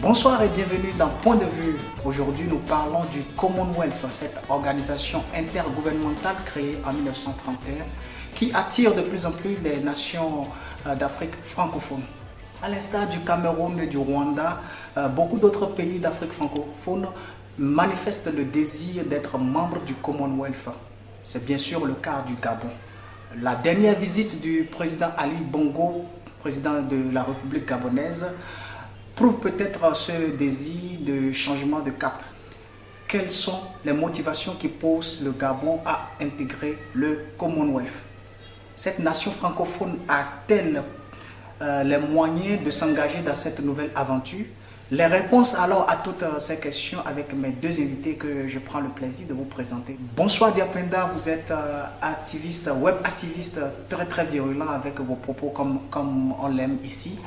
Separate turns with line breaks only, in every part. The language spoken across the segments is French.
Bonsoir et bienvenue dans Point de vue. Aujourd'hui, nous parlons du Commonwealth, cette organisation intergouvernementale créée en 1931 qui attire de plus en plus les nations d'Afrique francophone. À l'instar du Cameroun et du Rwanda, beaucoup d'autres pays d'Afrique francophone manifestent le désir d'être membres du Commonwealth. C'est bien sûr le cas du Gabon. La dernière visite du président Ali Bongo, président de la République gabonaise, prouve peut-être ce désir de changement de cap. Quelles sont les motivations qui poussent le Gabon à intégrer le Commonwealth? Cette nation francophone a-t-elle les moyens de s'engager dans cette nouvelle aventure? Les réponses alors à toutes ces questions avec mes deux invités que je prends le plaisir de vous présenter. Bonsoir Diapenda, vous êtes activiste, web activiste très virulent avec vos propos comme on l'aime ici.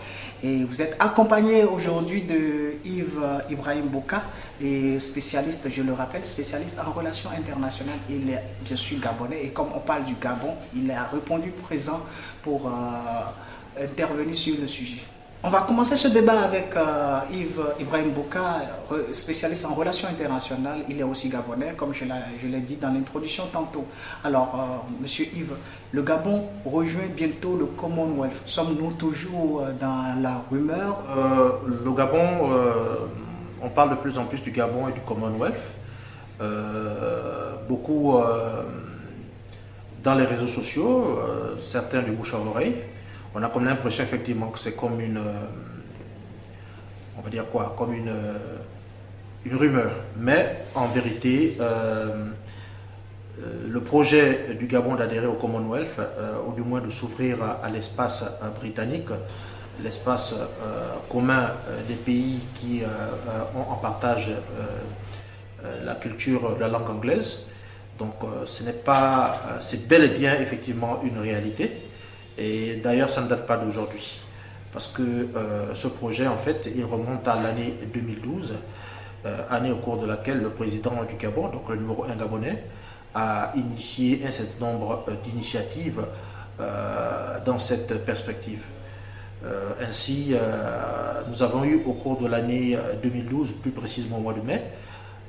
Et vous êtes accompagné aujourd'hui de Yves Ibrahim Bouka, et spécialiste, je le rappelle, spécialiste en relations internationales. Il est bien sûr gabonais et comme on parle du Gabon, il a répondu présent pour intervenir sur le sujet. On va commencer ce débat avec Yves Ibrahim Bouka, spécialiste en relations internationales. Il est aussi gabonais, comme je l'ai dit dans l'introduction tantôt. Alors, monsieur Yves, le Gabon rejoint bientôt le Commonwealth. Sommes-nous toujours dans la rumeur?
Le Gabon, on parle de plus en plus du Gabon et du Commonwealth. Beaucoup dans les réseaux sociaux, certains du bouche à oreille. On a comme l'impression effectivement que c'est comme une, on va dire quoi, comme une rumeur. Mais en vérité, le projet du Gabon d'adhérer au Commonwealth, ou du moins de s'ouvrir à l'espace britannique, l'espace commun des pays qui ont en partage la culture de la langue anglaise. Donc ce n'est pas, c'est bel et bien effectivement une réalité. Et d'ailleurs, ça ne date pas d'aujourd'hui, parce que ce projet, en fait, il remonte à l'année 2012, année au cours de laquelle le président du Gabon, donc le numéro 1 gabonais, a initié un certain nombre d'initiatives dans cette perspective. Ainsi, nous avons eu au cours de l'année 2012, plus précisément au mois de mai,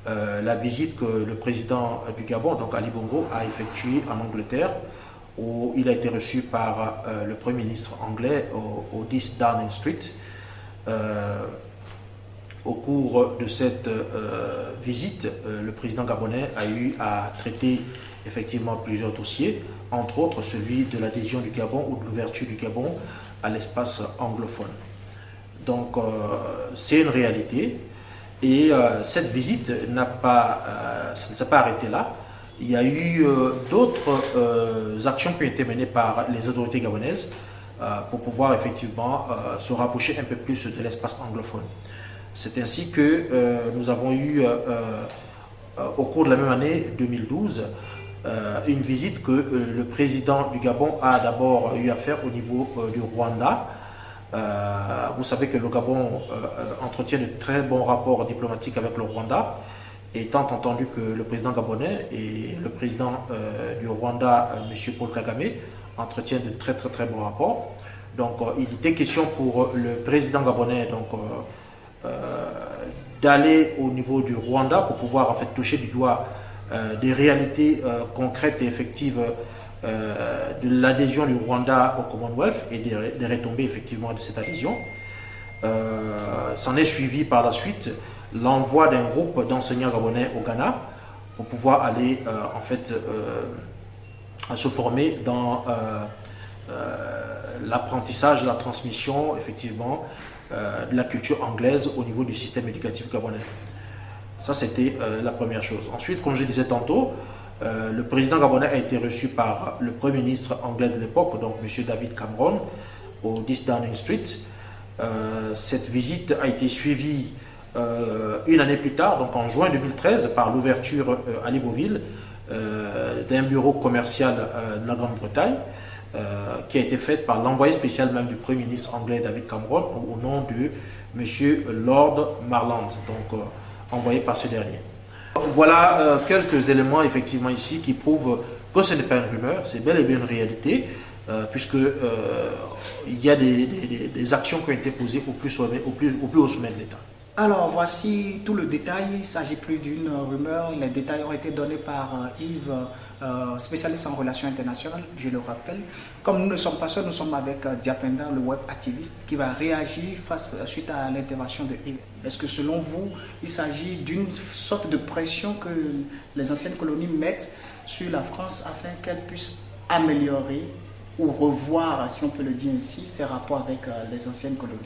la visite que le président du Gabon, donc Ali Bongo, a effectuée en Angleterre, où il a été reçu par le Premier ministre anglais au 10 Downing Street. Au cours de cette visite, le président gabonais a eu à traiter effectivement plusieurs dossiers, entre autres celui de l'adhésion du Gabon ou de l'ouverture du Gabon à l'espace anglophone. Donc c'est une réalité, et cette visite ça ne s'est pas arrêté là. Il y a eu d'autres actions qui ont été menées par les autorités gabonaises pour pouvoir effectivement se rapprocher un peu plus de l'espace anglophone. C'est ainsi que nous avons eu, au cours de la même année 2012, une visite que le président du Gabon a d'abord eu à faire au niveau du Rwanda. Vous savez que le Gabon entretient de très bons rapports diplomatiques avec le Rwanda. Étant entendu que le président gabonais et le président du Rwanda, M. Paul Kagame, entretiennent de très bons rapports. Donc il était question pour le président gabonais d'aller au niveau du Rwanda pour pouvoir en fait toucher du doigt des réalités concrètes et effectives de l'adhésion du Rwanda au Commonwealth et des retombées effectivement de cette adhésion. S'en est suivi par la suite l'envoi d'un groupe d'enseignants gabonais au Ghana pour pouvoir aller en fait se former dans l'apprentissage, la transmission effectivement de la culture anglaise au niveau du système éducatif gabonais. Ça c'était la première chose. Ensuite, comme je disais tantôt, le président gabonais a été reçu par le premier ministre anglais de l'époque, donc M. David Cameron, au 10 Downing Street. Cette visite a été suivie une année plus tard, donc en juin 2013, par l'ouverture à Libreville d'un bureau commercial de la Grande-Bretagne qui a été faite par l'envoyé spécial même du Premier ministre anglais David Cameron au nom de M. Lord Marland, donc envoyé par ce dernier. Voilà quelques éléments effectivement ici qui prouvent que ce n'est pas une rumeur, c'est bel et bien une réalité. puisque il y a des actions qui ont été posées au plus haut sommet de l'État.
Alors voici tout le détail, il ne s'agit plus d'une rumeur, les détails ont été donnés par Yves, spécialiste en relations internationales, je le rappelle. Comme nous ne sommes pas seuls, nous sommes avec Diapenda, le web activiste, qui va réagir suite à l'intervention de Yves. Est-ce que selon vous, il s'agit d'une sorte de pression que les anciennes colonies mettent sur la France afin qu'elle puisse améliorer ou revoir, si on peut le dire ainsi, ses rapports avec les anciennes colonies?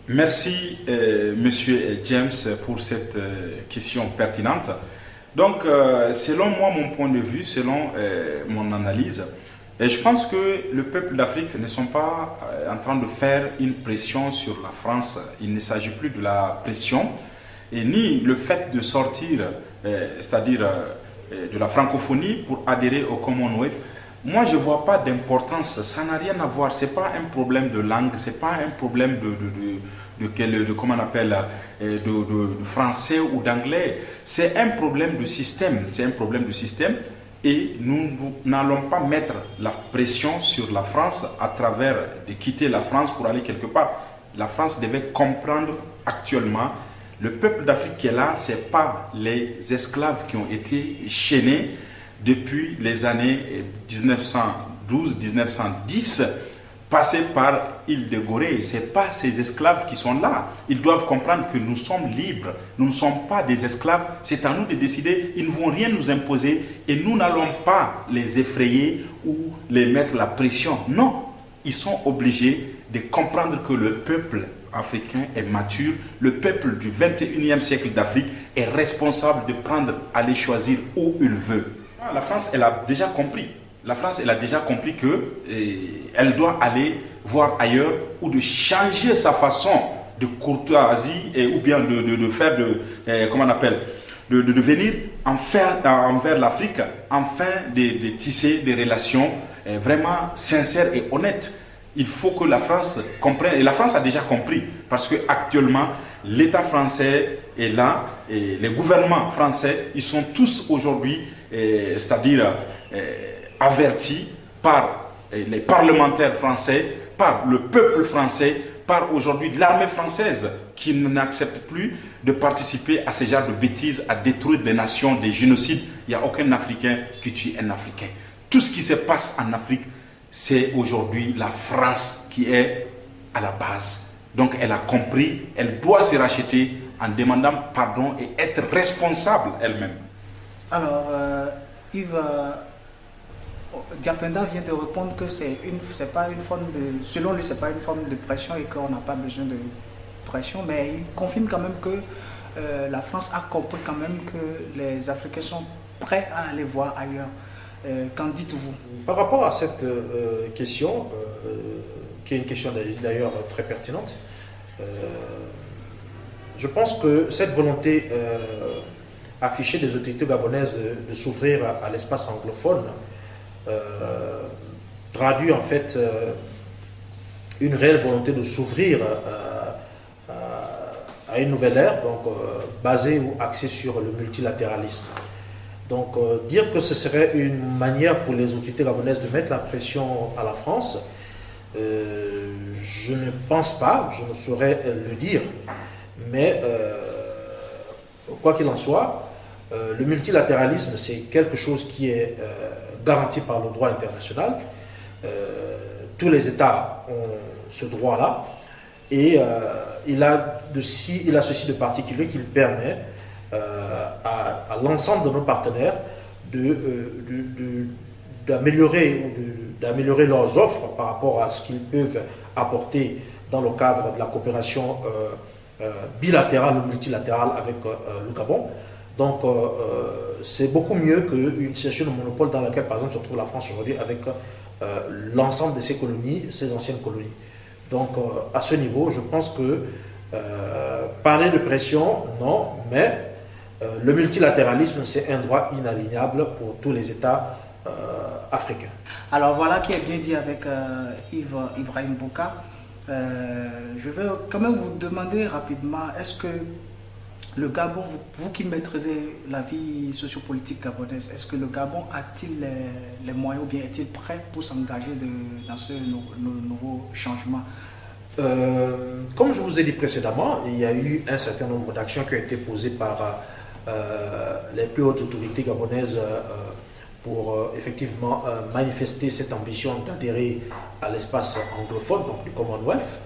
Merci, Monsieur James, pour cette question pertinente. Donc, selon moi, mon point de vue, selon mon analyse, je pense que le peuple d'Afrique ne sont pas en train de faire une pression sur la France. Il ne s'agit plus de la pression, et ni le fait de sortir, c'est-à-dire de la francophonie pour adhérer au Commonwealth. Moi, je ne vois pas d'importance, ça n'a rien à voir, ce n'est pas un problème de langue, ce n'est pas un problème comment on appelle, de français ou d'anglais, c'est un problème de système, et nous n'allons pas mettre la pression sur la France à travers de quitter la France pour aller quelque part. La France devait comprendre actuellement, le peuple d'Afrique qui est là, ce n'est pas les esclaves qui ont été chaînés depuis les années 1912-1910, passés par Île de Gorée. Ce n'est pas ces esclaves qui sont là. Ils doivent comprendre que nous sommes libres. Nous ne sommes pas des esclaves. C'est à nous de décider. Ils ne vont rien nous imposer et nous n'allons pas les effrayer ou les mettre la pression. Non, ils sont obligés de comprendre que le peuple africain est mature. Le peuple du 21e siècle d'Afrique est responsable de prendre, aller choisir où il veut. La France, elle a déjà compris. La France, elle a déjà compris qu'elle doit aller voir ailleurs ou de changer sa façon de courtoisie ou bien de faire comment on appelle, de venir envers l'Afrique afin de tisser des relations vraiment sincères et honnêtes. Il faut que la France comprenne, et la France a déjà compris, parce que actuellement l'État français est là, et les gouvernements français, ils sont tous aujourd'hui, c'est-à-dire avertis par les parlementaires français, par le peuple français, par aujourd'hui l'armée française qui n'accepte plus de participer à ce genre de bêtises, à détruire des nations, des génocides. Il n'y a aucun Africain qui tue un Africain. Tout ce qui se passe en Afrique, c'est aujourd'hui la France qui est à la base. Donc elle a compris, elle doit se racheter en demandant pardon et être responsable elle-même.
Alors, Yves, Diapenda vient de répondre que c'est pas une forme de, selon lui, c'est pas une forme de pression et qu'on n'a pas besoin de pression, mais il confirme quand même que la France a compris quand même que les Africains sont prêts à aller voir ailleurs. Qu'en dites-vous?
Par rapport à cette question, qui est une question d'ailleurs très pertinente, je pense que cette volonté affichée des autorités gabonaises de s'ouvrir à l'espace anglophone traduit en fait une réelle volonté de s'ouvrir à une nouvelle ère, donc basée ou axée sur le multilatéralisme. Donc dire que ce serait une manière pour les autorités gabonaises de mettre la pression à la France, je ne pense pas, je ne saurais le dire, mais quoi qu'il en soit, le multilatéralisme c'est quelque chose qui est garanti par le droit international. Tous les États ont ce droit-là et il a ceci de particulier qu'il permet à l'ensemble de nos partenaires d'améliorer leurs offres par rapport à ce qu'ils peuvent apporter dans le cadre de la coopération bilatérale ou multilatérale avec le Gabon. Donc c'est beaucoup mieux qu'une situation de monopole dans laquelle par exemple se trouve la France aujourd'hui avec l'ensemble de ses colonies, ses anciennes colonies. Donc à ce niveau, je pense que parler de pression, non, mais le multilatéralisme, c'est un droit inaliénable pour tous les États africains.
Alors voilà qui est bien dit avec Yves Ibrahim Bouka. Je vais quand même vous demander rapidement, est-ce que le Gabon, vous qui maîtrisez la vie sociopolitique gabonaise, est-ce que le Gabon a-t-il les moyens ou bien est-il prêt pour s'engager dans ce nouveau changement?
Comme je vous ai dit précédemment, il y a eu un certain nombre d'actions qui ont été posées par les plus hautes autorités gabonaises pour effectivement manifester cette ambition d'adhérer à l'espace anglophone, donc du Commonwealth.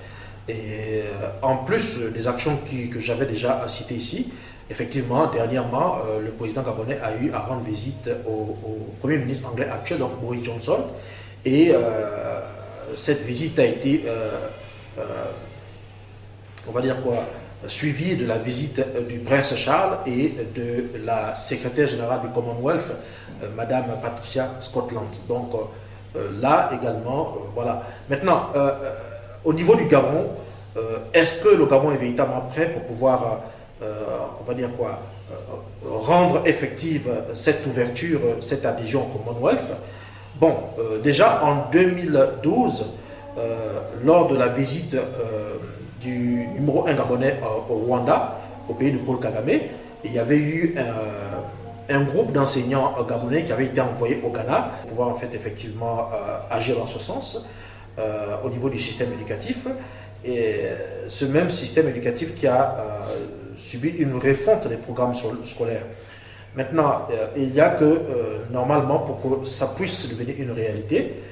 Et en plus des actions que j'avais déjà citées ici, effectivement, dernièrement, le président gabonais a eu à rendre visite au Premier ministre anglais actuel, donc Boris Johnson. Et cette visite a été, on va dire quoi, suivie de la visite du prince Charles et de la secrétaire générale du Commonwealth, Madame Patricia Scotland. Donc là également, voilà. Maintenant, au niveau du Gabon, est-ce que le Gabon est véritablement prêt pour pouvoir, on va dire quoi, rendre effective cette ouverture, cette adhésion au Commonwealth? Bon, déjà en 2012, lors de la visite du numéro 1 gabonais au Rwanda, au pays de Paul Kagame, il y avait eu un groupe d'enseignants gabonais qui avait été envoyé au Ghana pour pouvoir en fait effectivement agir dans ce sens au niveau du système éducatif. Et ce même système éducatif qui a subi une refonte des programmes scolaires. Maintenant, il y a que, normalement, pour que ça puisse devenir une réalité,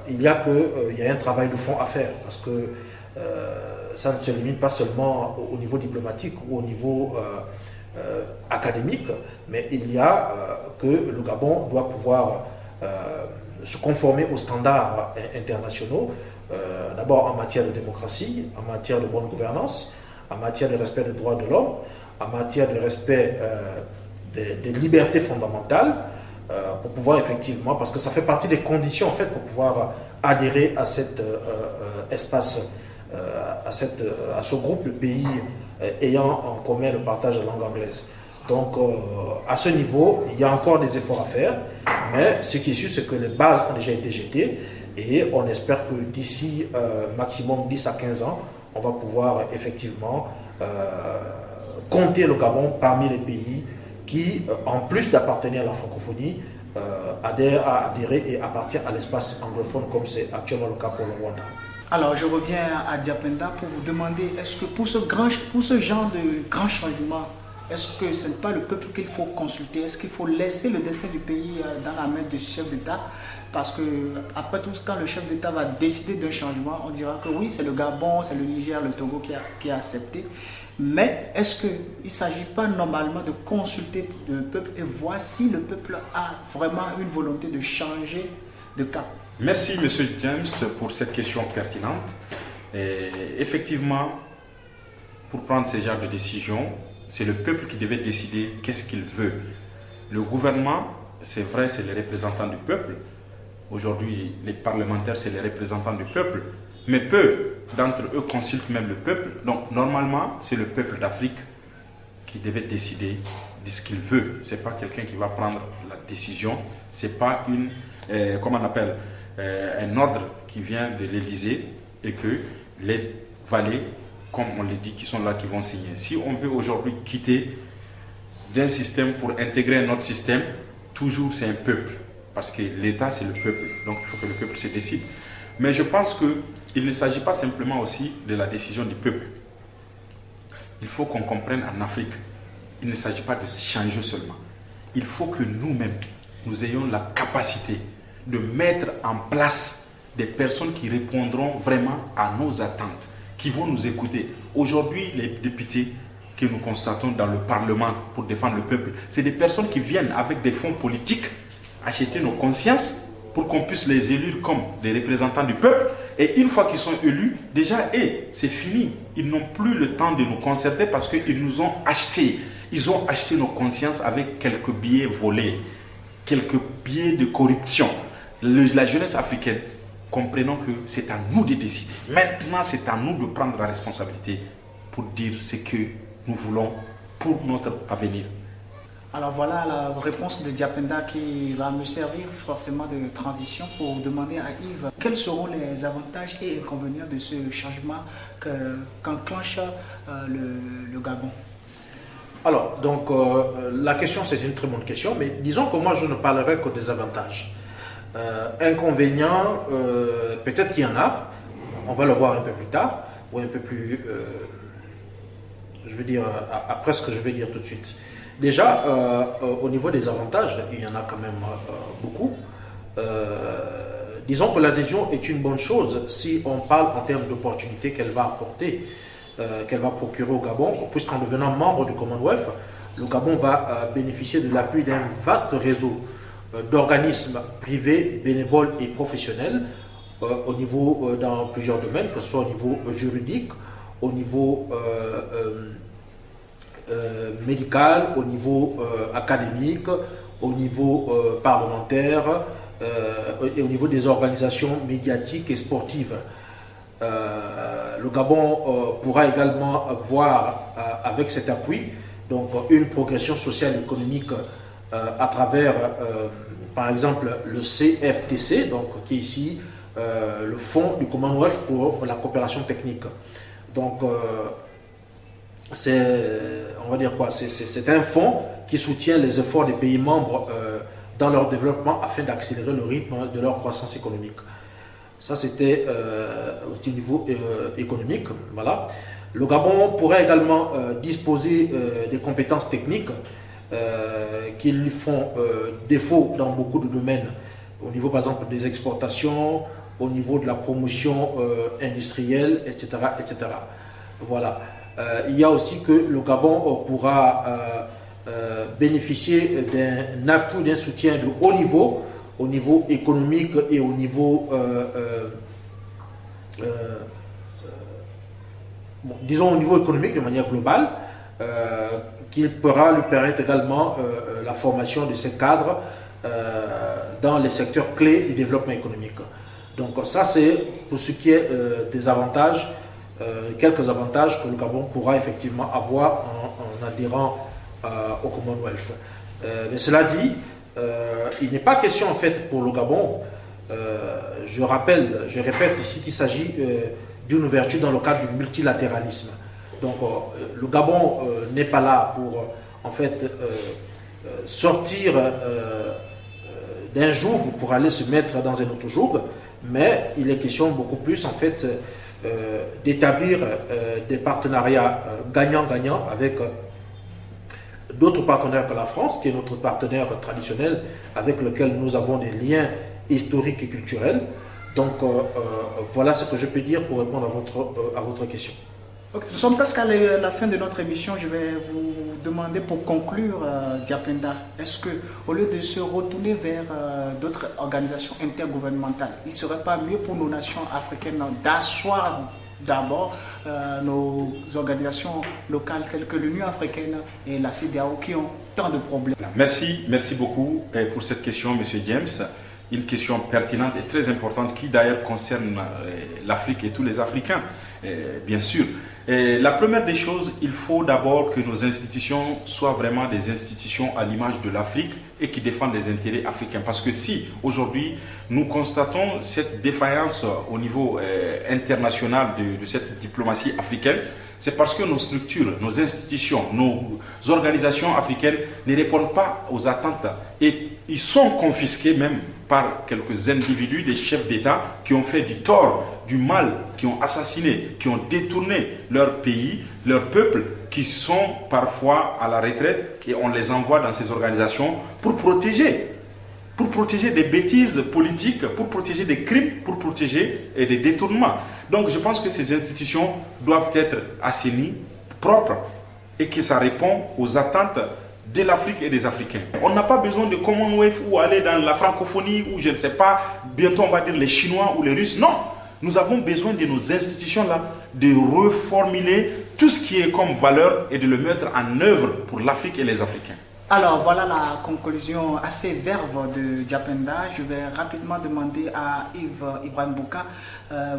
il y a un travail de fond à faire, parce que ça ne se limite pas seulement au niveau diplomatique ou au niveau académique, mais il y a que le Gabon doit pouvoir se conformer aux standards internationaux, d'abord en matière de démocratie, en matière de bonne gouvernance, en matière de respect des droits de l'homme, en matière de respect des libertés fondamentales, pour pouvoir effectivement, parce que ça fait partie des conditions en fait pour pouvoir adhérer à cet espace, à ce groupe de pays ayant en commun le partage de la langue anglaise. Donc à ce niveau, il y a encore des efforts à faire, mais ce qui est sûr, c'est que les bases ont déjà été jetées et on espère que d'ici maximum 10 à 15 ans, on va pouvoir effectivement compter le Gabon parmi les pays qui, en plus d'appartenir à la francophonie, adhèrent à adhérer et appartiennent à l'espace anglophone, comme c'est actuellement le cas pour le Rwanda.
Alors, je reviens à Diapenda pour vous demander, est-ce que pour ce genre de grand changement, est-ce que ce n'est pas le peuple qu'il faut consulter? Est-ce qu'il faut laisser le destin du pays dans la main du chef d'État? Parce que, après tout, quand le chef d'État va décider d'un changement, on dira que oui, c'est le Gabon, c'est le Niger, le Togo qui a accepté. Mais est-ce qu'il ne s'agit pas normalement de consulter le peuple et voir si le peuple a vraiment une volonté de changer de cap?
Merci, M. James, pour cette question pertinente. Et effectivement, pour prendre ce genre de décision, c'est le peuple qui devait décider qu'est-ce qu'il veut. Le gouvernement, c'est vrai, c'est les représentants du peuple. Aujourd'hui, les parlementaires, c'est les représentants du peuple. Mais peu d'entre eux consultent même le peuple. Donc, normalement, c'est le peuple d'Afrique qui devait décider de ce qu'il veut. Ce n'est pas quelqu'un qui va prendre la décision. Ce n'est pas un ordre qui vient de l'Élysée et que les valets, comme on le dit, qui sont là, qui vont signer. Si on veut aujourd'hui quitter d'un système pour intégrer un autre système, toujours c'est un peuple. Parce que l'État, c'est le peuple. Donc, il faut que le peuple se décide. Mais je pense qu'il ne s'agit pas simplement aussi de la décision du peuple. Il faut qu'on comprenne en Afrique, il ne s'agit pas de changer seulement. Il faut que nous-mêmes, nous ayons la capacité de mettre en place des personnes qui répondront vraiment à nos attentes, qui vont nous écouter. Aujourd'hui, les députés que nous constatons dans le Parlement pour défendre le peuple, c'est des personnes qui viennent avec des fonds politiques acheter nos consciences pour qu'on puisse les élire comme des représentants du peuple. Et une fois qu'ils sont élus, déjà, c'est fini. Ils n'ont plus le temps de nous concerter parce qu'ils nous ont achetés. Ils ont acheté nos consciences avec quelques billets volés, quelques billets de corruption. La jeunesse africaine, comprenons que c'est à nous de décider. Maintenant, c'est à nous de prendre la responsabilité pour dire ce que nous voulons pour notre avenir.
Alors voilà la réponse de Diapenda qui va me servir forcément de transition pour demander à Yves quels seront les avantages et inconvénients de ce changement qu'enclenche le Gabon.
Alors, donc, la question, c'est une très bonne question, mais disons que moi, je ne parlerai que des avantages. Inconvénients, peut-être qu'il y en a, on va le voir un peu plus tard, ou un peu plus, je veux dire, après ce que je vais dire tout de suite. Déjà, au niveau des avantages, il y en a quand même beaucoup. Disons que l'adhésion est une bonne chose si on parle en termes d'opportunités qu'elle va apporter, qu'elle va procurer au Gabon, puisqu'en devenant membre du Commonwealth, le Gabon va bénéficier de l'appui d'un vaste réseau d'organismes privés, bénévoles et professionnels au niveau, dans plusieurs domaines, que ce soit au niveau juridique, au niveau médical, au niveau académique, au niveau parlementaire et au niveau des organisations médiatiques et sportives. Le Gabon pourra également voir avec cet appui donc une progression sociale et économique à travers par exemple le CFTC, donc qui est ici le fonds du Commonwealth pour la coopération technique. Donc on va dire quoi, c'est un fonds qui soutient les efforts des pays membres dans leur développement afin d'accélérer le rythme de leur croissance économique. Ça, c'était au niveau économique. Voilà. Le Gabon pourrait également disposer des compétences techniques qui lui font défaut dans beaucoup de domaines, au niveau par exemple des exportations, au niveau de la promotion industrielle, etc., etc. Voilà. Il y a aussi que le Gabon pourra bénéficier d'un appui, d'un soutien de haut niveau, au niveau économique et au niveau, disons au niveau économique de manière globale, qui pourra lui permettre également la formation de ces cadres dans les secteurs clés du développement économique. Donc ça, c'est pour ce qui est des avantages, quelques avantages que le Gabon pourra effectivement avoir en adhérant au Commonwealth. Mais cela dit, il n'est pas question en fait pour le Gabon, je répète ici qu'il s'agit d'une ouverture dans le cadre du multilatéralisme. Donc le Gabon n'est pas là pour en fait sortir d'un joug pour aller se mettre dans un autre joug, mais il est question beaucoup plus en fait d'établir des partenariats gagnant-gagnant avec d'autres partenaires que la France, qui est notre partenaire traditionnel avec lequel nous avons des liens historiques et culturels. Donc voilà ce que je peux dire pour répondre à votre question.
Okay. Nous sommes presque à la fin de notre émission. Je vais vous demander pour conclure, Diapenda, est-ce que au lieu de se retourner vers d'autres organisations intergouvernementales, il ne serait pas mieux pour nos nations africaines d'asseoir d'abord nos organisations locales telles que l'Union africaine et la CEDEAO qui ont tant de problèmes?
Merci beaucoup pour cette question, M. James. Une question pertinente et très importante qui d'ailleurs concerne l'Afrique et tous les Africains, bien sûr. Et la première des choses, il faut d'abord que nos institutions soient vraiment des institutions à l'image de l'Afrique et qui défendent les intérêts africains. Parce que si aujourd'hui nous constatons cette défaillance au niveau international de cette diplomatie africaine, c'est parce que nos structures, nos institutions, nos organisations africaines ne répondent pas aux attentes et ils sont confisqués même par quelques individus, des chefs d'État qui ont fait du tort, du mal, qui ont assassiné, qui ont détourné leur pays, leur peuple, qui sont parfois à la retraite et on les envoie dans ces organisations pour protéger des bêtises politiques, pour protéger des crimes, pour protéger des détournements. Donc je pense que ces institutions doivent être assainies, propres, et que ça répond aux attentes de l'Afrique et des Africains. On n'a pas besoin de Commonwealth ou aller dans la francophonie ou je ne sais pas, bientôt on va dire les Chinois ou les Russes. Non, nous avons besoin de nos institutions-là, de reformuler tout ce qui est comme valeur et de le mettre en œuvre pour l'Afrique et les Africains.
Alors voilà la conclusion assez verve de Diapenda. Je vais rapidement demander à Yves Ibrahim Bouka.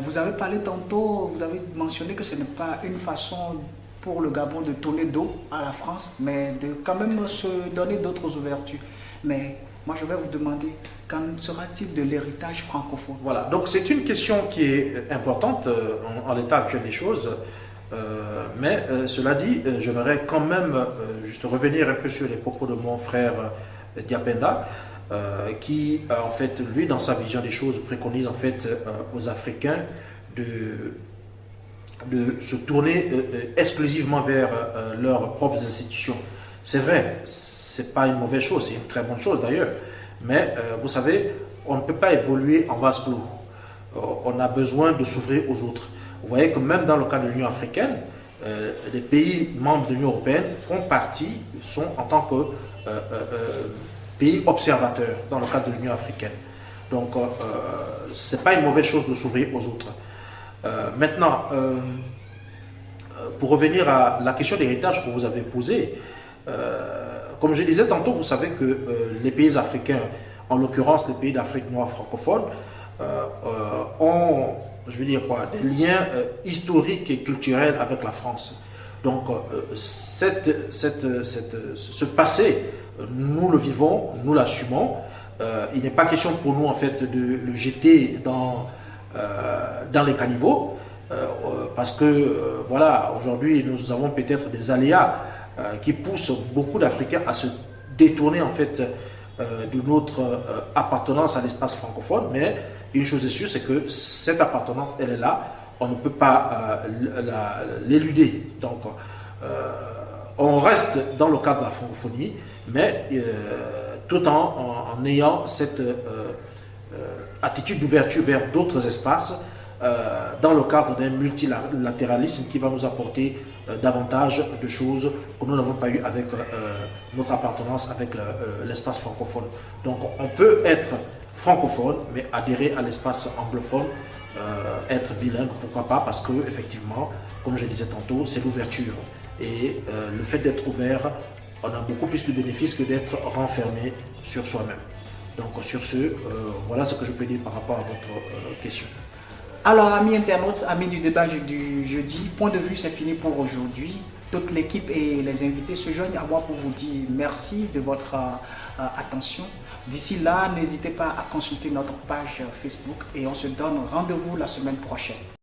Vous avez parlé tantôt, vous avez mentionné que ce n'est pas une façon pour le Gabon de tourner dos à la France, mais de quand même se donner d'autres ouvertures. Mais moi je vais vous demander, qu'en sera-t-il de l'héritage francophone?
Voilà, donc c'est une question qui est importante en l'état actuel des choses. Mais cela dit, j'aimerais quand même juste revenir un peu sur les propos de mon frère Diapenda, qui en fait, lui, dans sa vision des choses, préconise en fait aux Africains de se tourner exclusivement vers leurs propres institutions. C'est vrai, c'est pas une mauvaise chose, c'est une très bonne chose d'ailleurs. Mais vous savez, on ne peut pas évoluer en vase clos. On a besoin de s'ouvrir aux autres. Vous voyez que même dans le cas de l'Union africaine, les pays membres de l'Union européenne sont en tant que pays observateurs dans le cadre de l'Union africaine. Donc, ce n'est pas une mauvaise chose de s'ouvrir aux autres. Maintenant, pour revenir à la question d'héritage que vous avez posée, comme je disais tantôt, vous savez que les pays africains, en l'occurrence les pays d'Afrique noire francophone, ont, je veux dire quoi, des liens historiques et culturels avec la France. Donc, ce passé, nous le vivons, nous l'assumons. Il n'est pas question pour nous, en fait, de le jeter dans les caniveaux, parce que, voilà, aujourd'hui, nous avons peut-être des aléas qui poussent beaucoup d'Africains à se détourner, en fait, de notre appartenance à l'espace francophone. Mais une chose est sûre, c'est que cette appartenance, elle est là. On ne peut pas l'éluder. Donc, on reste dans le cadre de la francophonie, mais tout en ayant cette attitude d'ouverture vers d'autres espaces dans le cadre d'un multilatéralisme qui va nous apporter davantage de choses que nous n'avons pas eu avec notre appartenance avec l'espace francophone. Donc on peut être francophone mais adhérer à l'espace anglophone, être bilingue, pourquoi pas, parce que effectivement, comme je disais tantôt, c'est l'ouverture. Et le fait d'être ouvert, on a beaucoup plus de bénéfices que d'être renfermé sur soi-même. Donc sur ce, voilà ce que je peux dire par rapport à votre question.
Alors, amis internautes, amis du débat du jeudi, point de vue, c'est fini pour aujourd'hui. Toute l'équipe et les invités se joignent à moi pour vous dire merci de votre attention. D'ici là, n'hésitez pas à consulter notre page Facebook et on se donne rendez-vous la semaine prochaine.